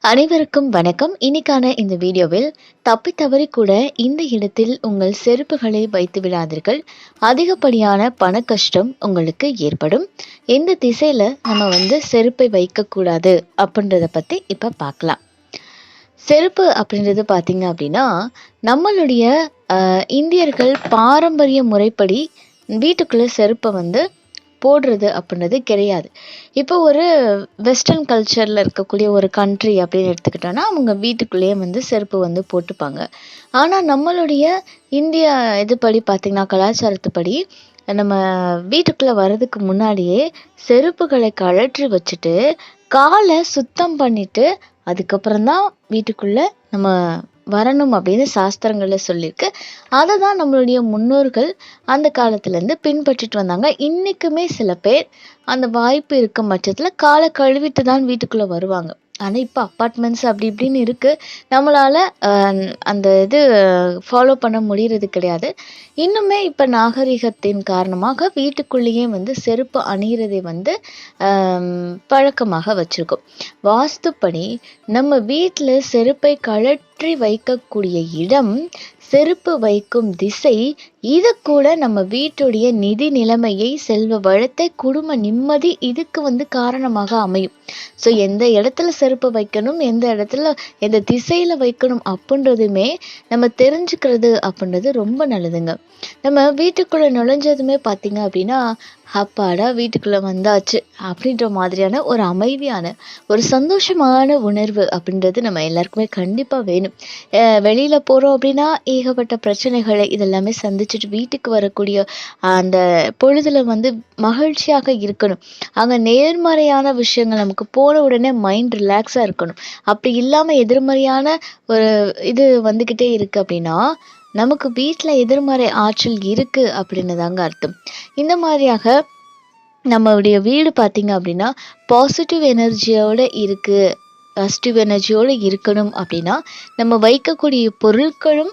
அனைவருக்கும் வணக்கம். இன்னைக்கான இந்த வீடியோவில் தப்பி தவறி கூட இந்த இடத்தில் உங்கள் செருப்புகளை வைத்து விடாதீர்கள். அதிகப்படியான பண கஷ்டம் உங்களுக்கு ஏற்படும். எந்த திசையில நம்ம செருப்பை வைக்கக்கூடாது அப்படின்றத பத்தி இப்ப பார்க்கலாம். செருப்பு அப்படின்றது பார்த்தீங்க அப்படின்னா, நம்மளுடைய இந்தியர்கள் பாரம்பரிய முறைப்படி வீட்டுக்குள்ள செருப்பை போடுறது அப்படின்றது கிடையாது. இப்போ ஒரு வெஸ்டர்ன் கல்ச்சரில் இருக்கக்கூடிய ஒரு கண்ட்ரி அப்படின்னு எடுத்துக்கிட்டோன்னா அவங்க வீட்டுக்குள்ளேயே செருப்பு போட்டுப்பாங்க. ஆனால் நம்மளுடைய இந்திய இதுபடி பார்த்திங்கன்னா கலாச்சாரத்துப்படி நம்ம வீட்டுக்குள்ளே வர்றதுக்கு முன்னாடியே செருப்புகளை கழற்றி வச்சுட்டு காலை சுத்தம் பண்ணிட்டு அதுக்கப்புறம் தான் வீட்டுக்குள்ளே நம்ம வரணும் அப்படின்னு சாஸ்திரங்கள்ல சொல்லியிருக்கு. அதை தான் நம்மளுடைய முன்னோர்கள் அந்த காலத்துலேருந்து பின்பற்றிட்டு வந்தாங்க. இன்றைக்குமே சில பேர் அந்த வாய்ப்பு இருக்கும் பட்சத்தில் காலை கழுவிட்டு தான் வீட்டுக்குள்ளே வருவாங்க. ஆனால் இப்போ அப்பார்ட்மெண்ட்ஸ் அப்படி இப்படின்னு இருக்குது. நம்மளால் அந்த இது ஃபாலோ பண்ண முடியறது கிடையாது. இன்னுமே இப்போ நாகரிகத்தின் காரணமாக வீட்டுக்குள்ளேயே செருப்பு அணிகிறதை பழக்கமாக வச்சுருக்கோம். வாஸ்துப்படி நம்ம வீட்டில் செருப்பை கழற்றி வைக்கக்கூடிய இடம், செருப்பு வைக்கும் திசை, இது கூட நம்ம வீட்டுடைய நிதி நிலைமையை, செல்வ வளத்தை, குடும்ப நிம்மதி இதுக்கு காரணமாக அமையும். ஸோ எந்த இடத்துல செருப்பு வைக்கணும், எந்த இடத்துல எந்த திசையில் வைக்கணும் அப்படின்றதுமே நம்ம தெரிஞ்சுக்கிறது அப்படின்றது ரொம்ப நல்லதுங்க. நம்ம வீட்டுக்குள்ளே நுழைஞ்சதுமே பார்த்தீங்க அப்படின்னா, அப்பாடா வீட்டுக்குள்ளே வந்தாச்சு அப்படின்ற மாதிரியான ஒரு அமைதியான ஒரு சந்தோஷமான உணர்வு அப்படின்றது நம்ம எல்லாருக்குமே கண்டிப்பாக வேணும். வெளியில் போகிறோம் அப்படின்னா ஏகப்பட்ட பிரச்சனைகளை இதெல்லாமே சந்திச்சுட்டு வீட்டுக்கு வரக்கூடிய அந்த பொழுதுல மகிழ்ச்சியாக இருக்கணும். அங்கே நேர்மறையான விஷயங்கள் நமக்கு போன உடனே மைண்ட் ரிலாக்ஸாக இருக்கணும். அப்படி இல்லாமல் எதிர்மறையான ஒரு இது வந்துக்கிட்டே இருக்குது அப்படின்னா நமக்கு வீட்டில் எதிர்மறை ஆற்றல் இருக்குது அப்படின்னு தாங்க அர்த்தம். இந்த மாதிரியாக நம்மளுடைய வீடு பார்த்தீங்க அப்படின்னா பாசிட்டிவ் எனர்ஜியோடு இருக்குது, பாசிட்டிவ் எனர்ஜியோடு இருக்கணும் அப்படின்னா நம்ம வைக்கக்கூடிய பொருட்களும்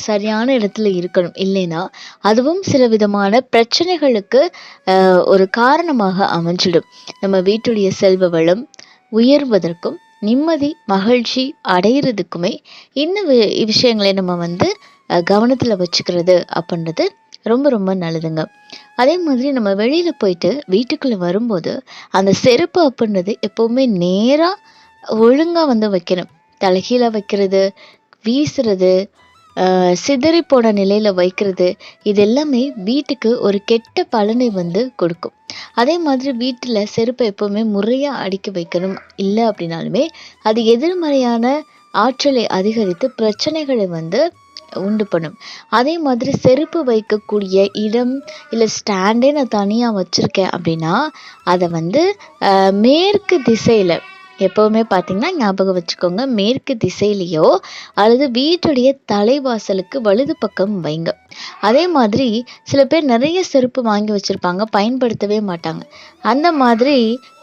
சரியான இடத்துல இருக்கணும். இல்லைன்னா அதுவும் சில விதமான பிரச்சனைகளுக்கு ஒரு காரணமாக அமைஞ்சிடும். நம்ம வீட்டுடைய செல்வ வளம் உயர்வதற்கும் நிம்மதி மகிழ்ச்சி அடையிறதுக்குமே இந்த விஷயங்களை நம்ம கவனத்தில் வச்சுக்கிறது அப்படின்றது ரொம்ப ரொம்ப நல்லதுங்க. அதே மாதிரி நம்ம வெளியில் போயிட்டு வீட்டுக்குள்ளே வரும்போது அந்த செருப்பு அப்படின்றது எப்போவுமே நேராக ஒழுங்காக வைக்கணும். தலைகீழ வைக்கிறது, வீசுறது, சிதறி போன நிலையில் வைக்கிறது, இது எல்லாமே வீட்டுக்கு ஒரு கெட்ட பலனை கொடுக்கும். அதே மாதிரி வீட்டில் செருப்பை எப்போவுமே முறையாக அடுக்கி வைக்கணும். இல்லை அப்படின்னாலுமே அது எதிர்மறையான ஆற்றலை அதிகரித்து பிரச்சனைகளை உண்டு பண்ணும். அதே மாதிரி செருப்பு வைக்கக்கூடிய இடம் இல்லை ஸ்டாண்டே நான் தனியாக வச்சுருக்கேன் அப்படின்னா அதை மேற்கு திசையில் எப்போவுமே பார்த்தீங்கன்னா ஞாபகம் வச்சுக்கோங்க, மேற்கு திசையிலையோ அல்லது வீட்டுடைய தலைவாசலுக்கு வலது பக்கம் வைங்க. அதே மாதிரி சில பேர் நிறைய செருப்பு வாங்கி வச்சுருப்பாங்க, பயன்படுத்தவே மாட்டாங்க. அந்த மாதிரி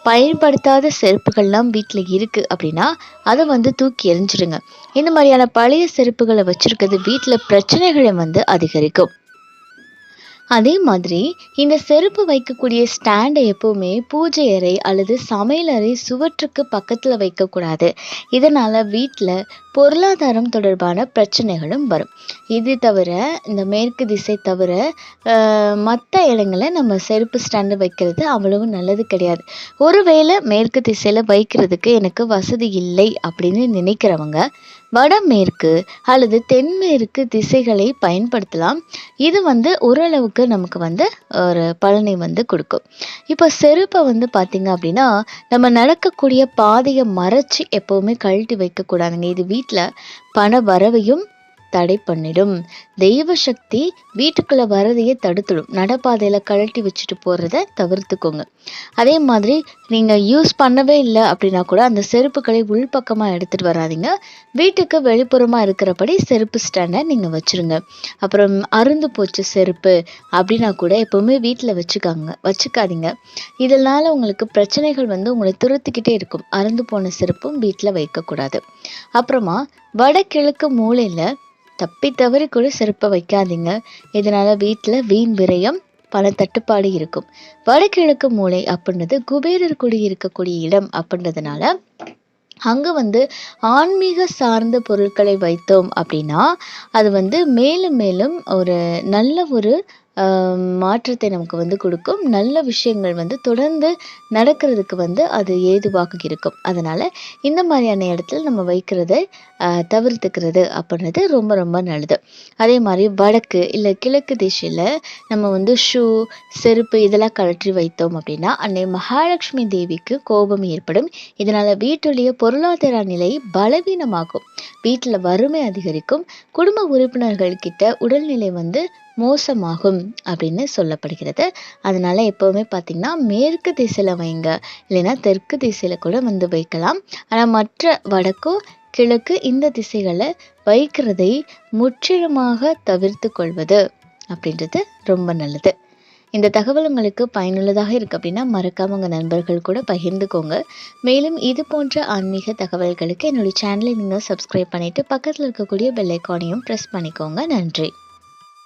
பயன்படுத்தாத செருப்புகள்லாம் வீட்டில் இருக்குது அப்படின்னா அதை தூக்கி எறிஞ்சிடுங்க. இந்த மாதிரியான பழைய செருப்புகளை வச்சுருக்கிறது வீட்டில் பிரச்சனைகளை அதிகரிக்கும். அதே மாதிரி இந்த செருப்பு வைக்கக்கூடிய ஸ்டாண்டை எப்போவுமே பூஜை அறை அல்லது சமையலறை சுவற்றுக்கு பக்கத்தில் வைக்கக்கூடாது. இதனால் வீட்டில் பொருளாதாரம் தொடர்பான பிரச்சனைகளும் வரும். இது தவிர இந்த மேற்கு திசை தவிர மற்ற இடங்களில் நம்ம செருப்பு ஸ்டாண்டு வைக்கிறது அவ்வளவு நல்லது கிடையாது. ஒருவேளை மேற்கு திசையில் வைக்கிறதுக்கு எனக்கு வசதி இல்லை அப்படின்னு நினைக்கிறவங்க வடமேற்கு அல்லது தென்மேற்கு திசைகளை பயன்படுத்தலாம். இது ஓரளவுக்கு நமக்கு ஒரு பலனை கொடுக்கும். இப்போ செருப்பை பார்த்தீங்க அப்படின்னா நம்ம நடக்கக்கூடிய பாதையை மறைச்சி எப்போவுமே கழட்டி வைக்கக்கூடாதுங்க. இது வீட்டில் பண வரவையும் தடை பண்ணிடும். தெய்வ சக்தி வீட்டுக்குள்ளே வரதையே தடுத்துடும். நடப்பாதையில் கழட்டி வச்சுட்டு போகிறத தவிர்த்துக்கோங்க. அதே மாதிரி நீங்கள் யூஸ் பண்ணவே இல்லை அப்படின்னா கூட அந்த செருப்புகளை உள்பக்கமாக எடுத்துகிட்டு வராதிங்க. வீட்டுக்கு வெளிப்புறமாக இருக்கிறபடி செருப்பு ஸ்டாண்டை நீங்கள் வச்சுருங்க. அப்புறம் அருந்து போச்சு செருப்பு அப்படின்னா கூட எப்போவுமே வீட்டில் வச்சுக்காதீங்க. இதனால் உங்களுக்கு பிரச்சனைகள் உங்களை துரத்திக்கிட்டே இருக்கும். அருந்து போன செருப்பும் வீட்டில் வைக்கக்கூடாது. அப்புறமா வடகிழக்கு மூலையில் தப்பி தவறி கூட செருப்பை வைக்காதீங்க. இதனால் வீட்டில் வீண் விரயம், பல தட்டுப்பாடு இருக்கும். வடகிழக்கு மூலை அப்படின்றது குபேரர் குடி இருக்கக்கூடிய இடம் அப்படின்றதுனால அங்க வந்து ஆன்மீக சார்ந்த பொருட்களை வைத்தோம் அப்படின்னா, அது வந்து மேலும் மேலும் ஒரு நல்ல ஒரு அ மாற்றத்தை நமக்கு வந்து குடுக்கும். நல்ல விஷயங்கள் வந்து தொடர்ந்து நடக்கிறதுக்கு வந்து அது ஏதுவாக இருக்கும். அதனால இந்த மாதிரியான இடத்துல நம்ம வைக்கிறத தவிர்த்துக்கிறது அப்படின்றது ரொம்ப ரொம்ப நல்லது. அதே மாரி வடக்கு இல்ல கிழக்கு திசையில நம்ம வந்து செருப்பு இதெல்லாம் கழற்றி வைத்தோம் அப்படின்னா, அன்னை மகாலட்சுமி தேவிக்கு கோபம் ஏற்படும். இதனால வீட்டுடைய பொருளாதார நிலை பலவீனமாகும். வீட்டுல வறுமை அதிகரிக்கும். குடும்ப உறுப்பினர்கள் கிட்ட உடல்நிலை வந்து மோசமாகும் அப்படின்னு சொல்லப்படுகிறது. அதனால எப்பவுமே பார்த்தீங்கன்னா, மேற்கு திசையில வைங்க. இல்லைன்னா தெற்கு திசையில கூட வந்து வைக்கலாம். ஆனா மற்ற வடக்கோ, கிழக்கு இந்த திசைகள வைக்கிறதை முற்றிலுமாக தவிர்த்து கொள்வது அப்படின்றது ரொம்ப நல்லது. இந்த தகவல் உங்களுக்கு பயனுள்ளதாக இருக்கு அப்படின்னா மறக்காம உங்க நண்பர்கள் கூட பகிர்ந்துக்கோங்க. மேலும் இது போன்ற ஆன்மீக தகவல்களுக்கு என்னுடைய சேனலை நீங்க சப்ஸ்கிரைப் பண்ணிட்டு பக்கத்துல இருக்கக்கூடிய பெல் ஐக்கானையும் பிரஸ் பண்ணிக்கோங்க. நன்றி.